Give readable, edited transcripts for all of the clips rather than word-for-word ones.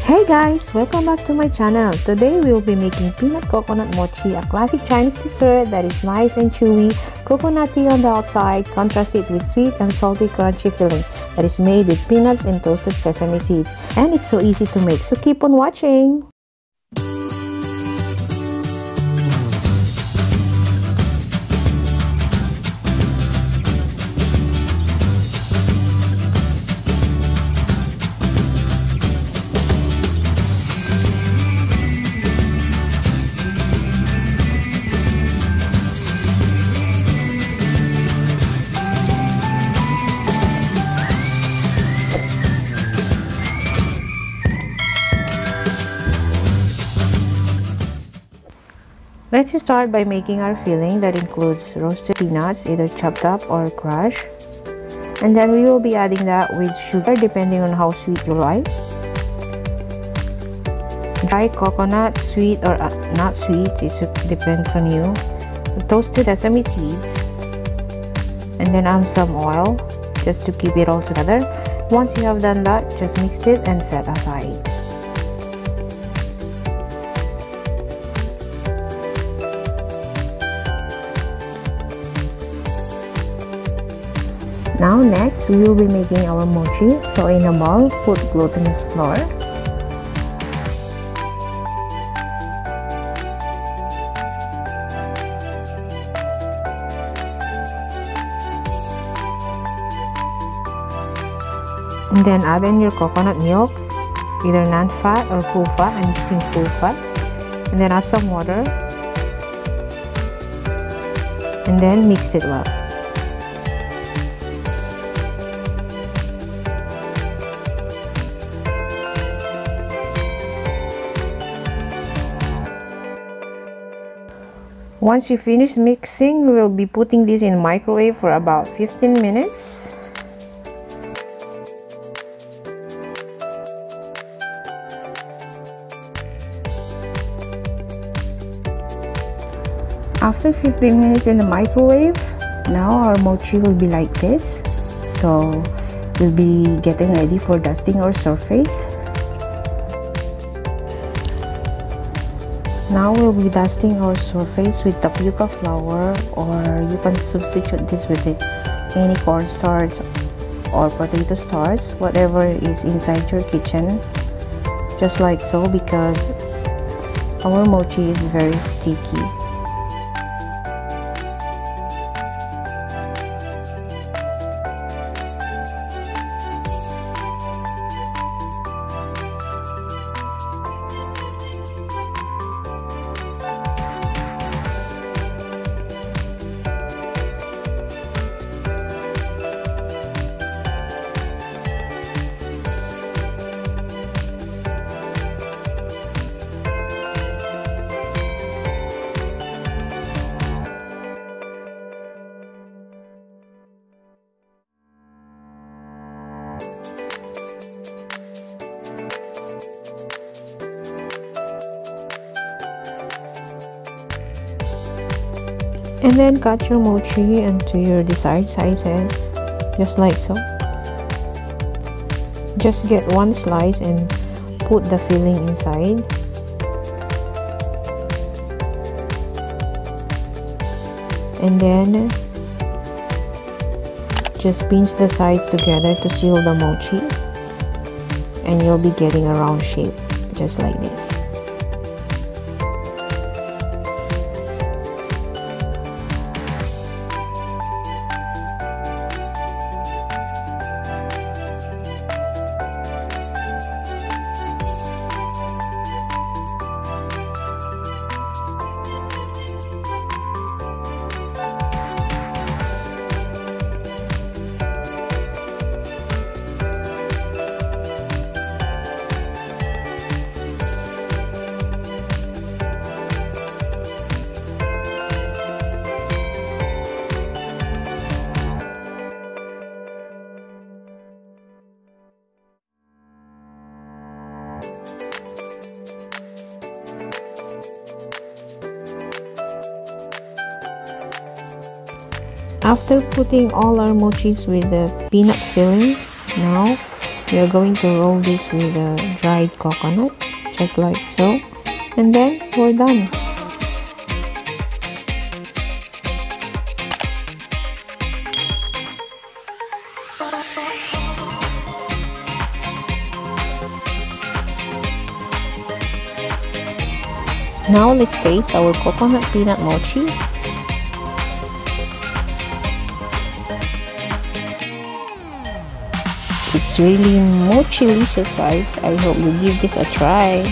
Hey guys, welcome back to my channel. Today we will be making peanut coconut mochi, a classic Chinese dessert that is nice and chewy, coconutty on the outside, contrast it with sweet and salty crunchy filling that is made with peanuts and toasted sesame seeds. And it's so easy to make, so keep on watching. Let's start by making our filling that includes roasted peanuts, either chopped up or crushed. And then we will be adding that with sugar depending on how sweet you like. Dry coconut, sweet or not sweet, it depends on you. Toasted sesame seeds. And then some oil just to keep it all together. Once you have done that, just mix it and set aside. Now next, we will be making our mochi. So in a bowl, put glutinous flour. And then add in your coconut milk, either non-fat or full fat. I'm using full fat. And then add some water. And then mix it well. Once you finish mixing, we will be putting this in the microwave for about 15 minutes. After 15 minutes in the microwave, now our mochi will be like this. So we'll be getting ready for dusting our surface. Now we'll be dusting our surface with tapioca flour, or you can substitute this with any cornstarch or potato starch, whatever is inside your kitchen, just like so, because our mochi is very sticky. And then cut your mochi into your desired sizes, just like so. Just get one slice and put the filling inside. And then just pinch the sides together to seal the mochi. And you'll be getting a round shape, just like this. After putting all our mochis with the peanut filling, now We are going to roll this with a dried coconut, just like so, and then we're done. Now let's taste our coconut peanut mochi. It's really mochi-licious, guys. I hope you give this a try.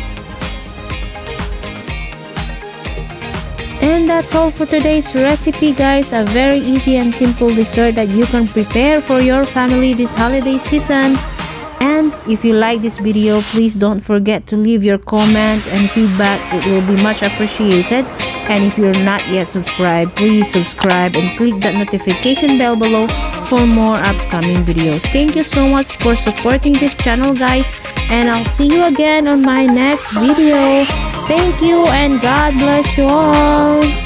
And that's all for today's recipe, guys. A very easy and simple dessert that you can prepare for your family this holiday season. And if you like this video, please don't forget to leave your comments and feedback. It will be much appreciated. And if you're not yet subscribed, please subscribe and click that notification bell below for more upcoming videos. Thank you so much for supporting this channel, guys, and I'll see you again on my next video. Thank you and God bless you all.